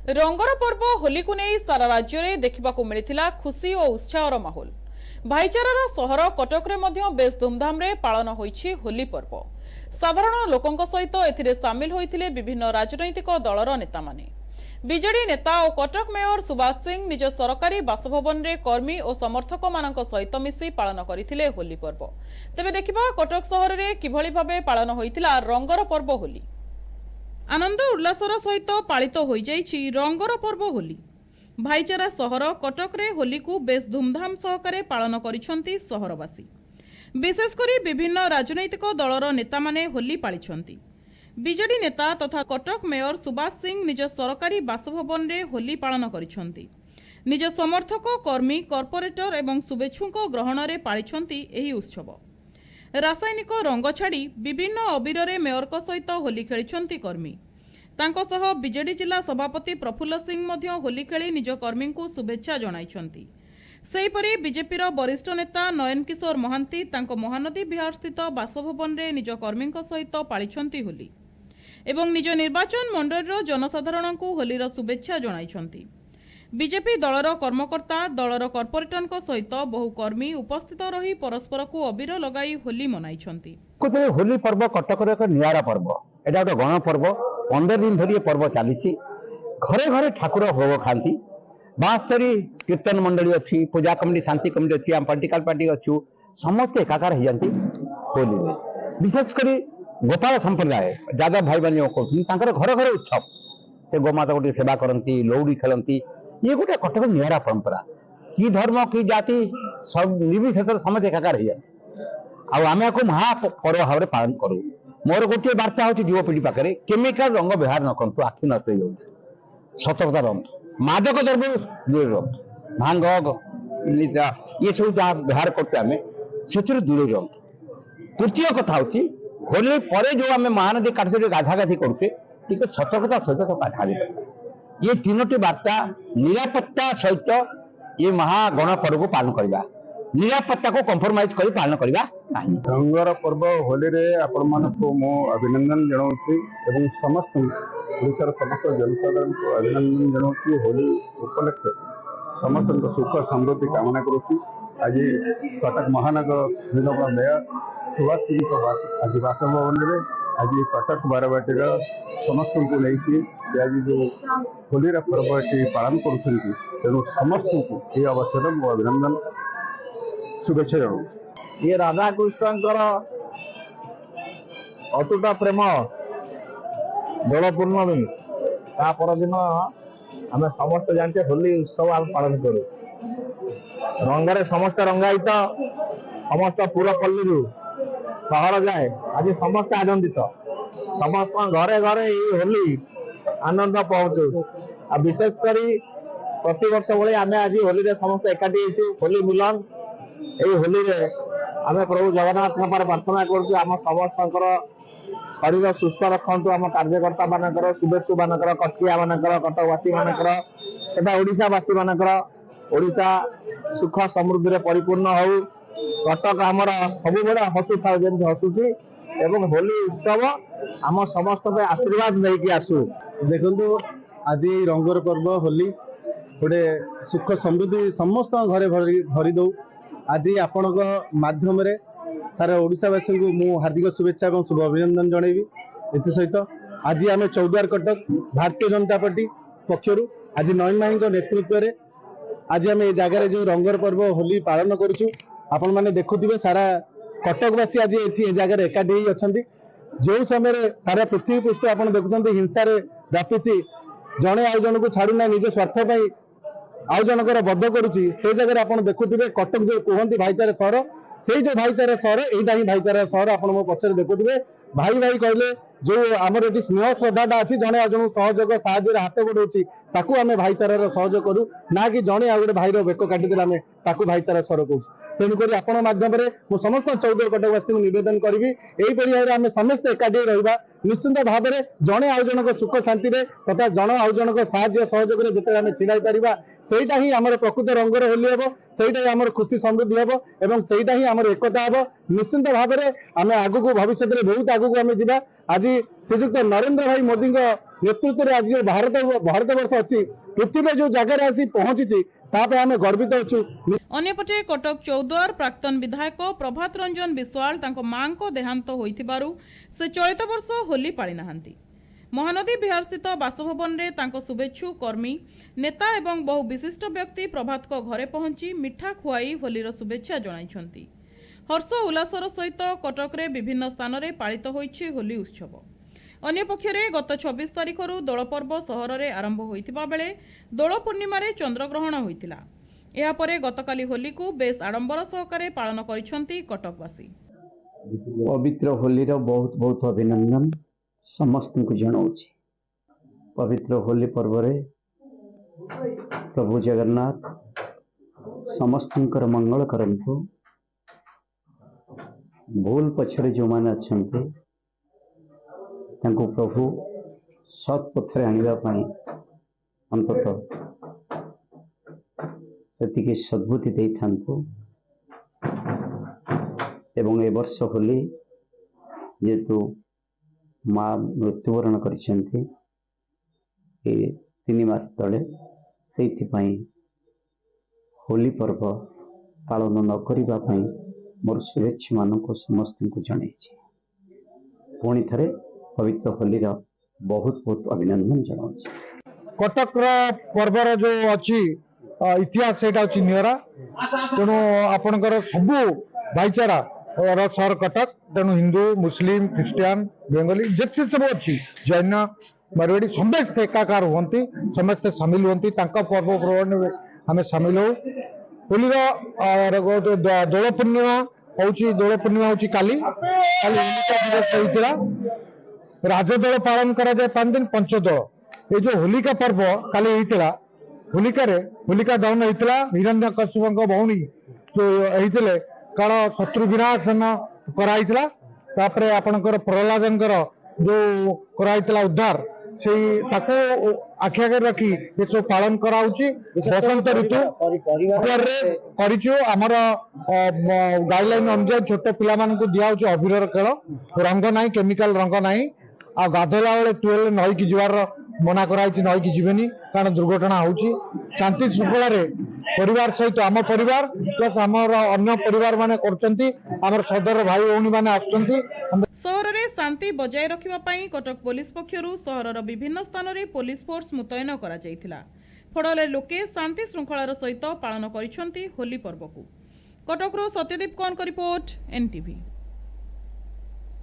रंगर पर्व होली को नहीं सारा राज्य में देखा मिलता खुशी और उत्साहर माहौल। भाईचारार सहर कटक रे बेस धूमधाम रे पालन होइछि होली पर्व। साधारण लोकंक सहित एथिरे सामिल होइथिले विभिन्न राजनैतिक दलर नेता माने। बीजेडी नेता और कटक मेयर सुभाष सिंह निज सरकारी बासभवन रे कर्मी और समर्थक मानक सहित मिसी पालन करथिले होली पर्व। तेबे देखिबा कटक सहर रे किभଳି भाबे पालन होइथिला रंगर पर्व होली। आनंद उल्लासर सहित पालित होई जाइछि रंगर पर्व होली। भाईचारा सहर कटक रे होली को बेस धूमधाम सहकारे पालन करिसंती सहरवासी। विशेषकर विभिन्न राजनैतिक दलर नेता माने होली पालिछंती। बीजेडी नेता तथा कटक मेयर सुभाष सिंह निज सरकारी बासभवन रे होली पालन करिसंती। निज समर्थक कर्मी कॉर्पोरेटर एवं शुभेच्छुक ग्रहण रे पालिछंती एही उत्सव। रासायनिक रंग छाड़ी विभिन्न अबीर रे मेयर को सहित होली खेलिछंती कर्मी। तांको सह बीजेडी जिला सभापति प्रफुल्ल सिंह मध्य होली खेली निज कर्मी को शुभेच्छा जणाइछंती। सेहीपरि बीजेपीर वरिष्ठ नेता नयन किशोर महांती तांको महानदी विहार स्थित बासभवन रे निज कर्मी सहित पालिछंती होली एवं निज निर्वाचन मंडल जनसाधारण को होलीर शुभेच्छा जणाइछंती। बीजेपी दलर कर्मकर्ता दलर कॉर्पोरेटर सहित बहु कर्मी उपस्थित रही परस्पर को अबीर लगाई होली मनाइछंती। होली पर्व कटक एक नियारा पर्व। एटा गोटे गण पर्व। 15 दिन धरी पर्व चली। घरे घरे ठाकुर भोग खाती। 72 कीर्तन मंडली अच्छी, पूजा कमिटी, शांति कमिटी अच्छी, आम पॉलिटिकल पार्टी अच्छु, समस्ते एकाकार हो जाती होली में। विशेषकर गोपाल संप्रदाय यादव भाई बहन कर घर घर उत्सव से गोमाता को सेवा करती, लौड़ी खेलती। ये गोटे कटक नियारा परंपरा। कि धर्म कि जाति सब निर्विशेष समझ एकाकार हो जाए। आम को महापर्व भाव में पालन करूँ। मोर गोटे बार्ता हूँ युवपीढ़ी पाखे केमिकाल रंग व्यवहार न करूँ। आखि नष्ट हो सतर्कता रखु। मादक द्रव्य दूर रखु। भांग ये सब जहाँ व्यवहार करते दूर रखु। तृतीय कथा हूँ होली पर जो आम महानदी काठ गाधा गाधी करुचे सतर्कता सहित गाधा। ये 3टी वार्ता निरापत्ता सहित ये महागण पर्व को पालन करवा। निरापत्ता को कंप्रोमाइज कर पालन करवा नहीं। रंगर पर्व होली रे आपण मानको मो अभिनंदन जनाउछि एवं समस्त ओडिशार समस्त जनसाधारण को अभिनंदन जनाउछि। होली उपलक्षे समस्त सुख समृद्धि कामना करुछि। आज कटक महानगर निगम मेयर सुभाष सिंह आज बासभवन में आज कटक बारबाटीर समस्त को लेकिन आज जो होली पर्व ये पालन करुँच तेणु समस्त को ये अवसर मो अभिनंदन शुभेच्छा जनाऊँ। ये राधा कृष्ण अतुट प्रेम दोल पूर्णमी ता परदिन आम समस्त जानते होली उत्सव आम पालन करूँ। रंगरे समस्त रंगायित समस्त पुरपल्ली सहर जाए आज समस्त आनंदित। समस्त घरे घरे होली आनंद पहुँचू। विशेषकर प्रति वर्ष भाई आम आज होली रे समस्त एकाठी होली मिलन। यही होली रे आम प्रभु जगन्नाथ प्रार्थना करूँ आम समस्त शरीर सुस्थ रखु। आम कार्यकर्ता मानकर शुभेच्छु मानकर कटिया मानकर कटकवासी मानकर तथा ओडिशावासी मानकर ओडिशा सुख समृद्धि रे परिपूर्ण हो। कटक आमर सब बड़े हसु था जमी हसुची एवं होली उत्सव आम समस्त आशीर्वाद नहीं आसू। देखो आज रंगर पर्व होली गोटे सुख समृद्धि समस्त घरे भरी दौ। आज आपण माध्यम सारा ओडिशावासी को मु हार्दिक शुभेच्छा और शुभ अभिनंदन जनइबी। एथि सहित आज आम चौद्वार कटक भारतीय जनता पार्टी पक्षर आज नयन भाई नेतृत्व में आज आम ए जगार जो रंगर पर्व होली पालन करुचु। आपण मैंने देखुवे सारा कटकवासी आज ये जगार एकाठी अच्छा। जो समय सारा पृथ्वी पृष्ठ आप देखुं हिंसा व्यापी जड़े आउ जन को छाड़ूना निज स्वार्थ आउ जनकर बध करुच्ची से जगह आप देखुवे कटक जो कहते भाईचारा सहर से जो भाईचारा सहर यहीटा ही भाईचारा सहर। आप पचर देखुवे भाई भाई कहले जो आमर ये स्नेह श्रद्धाटा अच्छी जड़े आज सहयोग साहय हाथ बढ़ाऊँगी ताकू आम भाईचारार सहयोग करूँ ना कि जड़े आउ गोटे भाईर बेक काटिदेला आम ताकू भाईचारा सहर कहूँ। तेणुक आपण माध्यम समस्त 14 कटकवासी को निवेदन करी यही भाव में आम समस्त एकाठी रहा। निश्चिंत भाव में जड़े आउ जनक सुख शांति तथा जन आउ जनक साहय सहयोग जिते आम छिड़ाई पार ସେଇଟା ହିଁ ଆମର ପ୍ରକୃତ ରଙ୍ଗର ହୋଲି ହେବ, ସେଇଟା ହିଁ ଆମର ଖୁସି ସମୃଦ୍ଧି ହେବ ଏବଂ ସେଇଟା ହିଁ ଆମର ଏକତା ହେବ। ନିଶ୍ଚିନ୍ତ ଭାବରେ ଆମେ ଆଗକୁ ଭବିଷ୍ୟତରେ ବହୁତ ଆଗକୁ ଆମେ ଯିବା। ଆଜି ଶ୍ରୀଯୁକ୍ତ ନରେନ୍ଦ୍ର ଭାଇ ମୋଦିଙ୍କ ନେତୃତ୍ୱରେ ଆଜି ଯୋଉ ଭାରତବର୍ଷ ଅଛି, ପୃଥିବୀରେ ଯୋଉ ଜାଗାରେ ଆସି ପହଞ୍ଚିଛି ତା ପାଇଁ ଆମେ ଗର୍ବିତ ଅଛୁ। ଅନ୍ୟପଟେ କଟକ ଚୌଦ୍ୱାର ପ୍ରାକ୍ତନ ବିଧାୟକ ପ୍ରଭାତ ରଞ୍ଜନ ବିଶ୍ୱାଳ ତାଙ୍କ ମାଙ୍କ ଦେହାନ୍ତ ହୋଇଥିବାରୁ ସେ ଚଳିତ ବର୍ଷ ହୋଲି ପାଳି ନାହାନ୍ତି। ମହାନଦୀ ବିହାରସ୍ଥିତ ବାସଭବନରେ ତାଙ୍କ ଶୁଭେଚ୍ଛୁ କର୍ମୀ ନେତା ଏବଂ ବହୁ ବିଶିଷ୍ଟ ବ୍ୟକ୍ତି ପ୍ରଭାତଙ୍କ ଘରେ ପହଞ୍ଚି ମିଠା ଖୁଆଇ ହୋଲିର ଶୁଭେଚ୍ଛା ଜଣାଇଛନ୍ତି। ହର୍ଷ ଉଲ୍ଲାସର ସହିତ କଟକରେ ବିଭିନ୍ନ ସ୍ଥାନରେ ପାଳିତ ହୋଇଛି ହୋଲି ଉତ୍ସବ। ଅନ୍ୟପକ୍ଷରେ ଗତ 26 ତାରିଖରୁ ଦୋଳପର୍ବ ସହରରେ ଆରମ୍ଭ ହୋଇଥିବା ବେଳେ ଦୋଳ ପୂର୍ଣ୍ଣିମାରେ ଚନ୍ଦ୍ରଗ୍ରହଣ ହୋଇଥିଲା। ଏହାପରେ ଗତକାଲି ହୋଲିକୁ ବେଶ୍ ଆଡମ୍ବର ସହକାରେ ପାଳନ କରିଛନ୍ତି କଟକବାସୀ। ପବିତ୍ର ହୋଲିର ବହୁତ ବହୁତ ଅଭିନନ୍ଦନ ସମସ୍ତଙ୍କୁ ଜଣାଉଛି। ପବିତ୍ର ହୋଲି ପର୍ବରେ ପ୍ରଭୁ ଜଗନ୍ନାଥ ସମସ୍ତଙ୍କର ମଙ୍ଗଳ କରନ୍ତୁ। ଭୁଲ ପଛରେ ଯେଉଁମାନେ ଅଛନ୍ତି ତାଙ୍କୁ ପ୍ରଭୁ ସତ୍ ପଥରେ ଆଣିବା ପାଇଁ ଅନ୍ତତଃ ସେତିକି ସଦ୍ବୁଦ୍ଧି ଦେଇଥାନ୍ତୁ। ଏବଂ ଏ ବର୍ଷ ହୋଲି ଯେହେତୁ ମା ମୃତ୍ୟୁବରଣ କରିଛନ୍ତି ଏ 3 ମାସ ତଳେ, ସେଇଥିପାଇଁ ହୋଲି ପର୍ବ ପାଳନ ନ କରିବା ପାଇଁ ମୋର ଶୁଭେଚ୍ଛାମାନଙ୍କୁ ସମସ୍ତଙ୍କୁ ଜଣାଇଛି। ପୁଣି ଥରେ ପବିତ୍ର ହୋଲିର ବହୁତ ବହୁତ ଅଭିନନ୍ଦନ ଜଣାଉଛି। କଟକର ପର୍ବର ଯୋଉ ଅଛି ଇତିହାସ ସେଇଟା ହେଉଛି ନିଆରା। ତେଣୁ ଆପଣଙ୍କର ସବୁ ଭାଇଚାରା ସହର କଟକ, ତେଣୁ ହିନ୍ଦୁ ମୁସଲିମ ଖ୍ରୀଷ୍ଟିଆନ ବେଙ୍ଗଲୀ ଯେତେ ସବୁ ଅଛି ଜୈନ ମାରୱାଡ଼ି ସମସ୍ତେ ଏକାକାର ହୁଅନ୍ତି, ସମସ୍ତେ ସାମିଲ ହୁଅନ୍ତି, ତାଙ୍କ ପର୍ବପର୍ବାଣୀରେ ଆମେ ସାମିଲ ହଉ। ହୋଲିର ଦୋଳ ପୂର୍ଣ୍ଣିମା ହେଉଛି କାଲି ହୋଲିକା ଦିବସ ହେଇଥିଲା। ରାଜଦୋଳ ପାଳନ କରାଯାଏ 5 ଦିନ, ପଞ୍ଚଦୋଳ। এই যে হোলিকা পর্ব কালি হয়েছিল, হোলিকা দহନ ହେଇଥିଲା। ହିରଣ୍ୟକଶ୍ୟପଙ୍କ ଭଉଣୀ ହେଇଥିଲେ କାରଣ ଶତ୍ରୁ ବିନାଶନ କରାଯାଇଥିଲା। ତାପରେ ଆପଣଙ୍କର ପ୍ରହ୍ଲାଦଙ୍କର ଯୋଉ କରାଯାଇଥିଲା ଉଦ୍ଧାର, ସେଇ ତାକୁ ଆଖି ଆଗରେ ରଖି ଏସବୁ ପାଳନ କରାହଉଛି। ବସନ୍ତ ଋତୁ କରିଛୁ। ଆମର ଗାଇଡଲାଇନ ଅନୁଯାୟୀ ଛୋଟ ପିଲାମାନଙ୍କୁ ଦିଆହଉଛି ଅବିରର ଖେଳ, ରଙ୍ଗ ନାହିଁ, କେମିକାଲ ରଙ୍ଗ ନାହିଁ। ଆଉ ଗାଧୋଇଲା ବେଳେ ଟୁଏଲରେ ନଈକି ଯିବାର ମନା କରାଯାଇଛି, ନଈକି ଯିବେନି କାରଣ ଦୁର୍ଘଟଣା ହଉଛି। ଶାନ୍ତି ଶୃଙ୍ଖଳାରେ ପରିବାର ସହିତ ଆମ ପରିବାର ପ୍ଲସ୍ ଆମର ଅନ୍ୟ ପରିବାର ମାନେ କରୁଛନ୍ତି, ଆମର ସଦର ଭାଇ ଭଉଣୀ ମାନେ ଆସୁଛନ୍ତି। ସହରରେ ଶାନ୍ତି ବଜାୟ ରଖିବା ପାଇଁ କଟକ ପୋଲିସ ପକ୍ଷରୁ ସହରର ବିଭିନ୍ନ ସ୍ଥାନରେ ପୋଲିସ ଫୋର୍ସ ମୁତୟନ କରାଯାଇଥିଲା। ଫଳରେ ଲୋକେ ଶାନ୍ତି ଶୃଙ୍ଖଳାର ସହିତ ପାଳନ କରିଛନ୍ତି ହୋଲି ପର୍ବକୁ। କଟକରୁ ସତ୍ୟଦୀପ କନଙ୍କ ରିପୋର୍ଟ, NTV।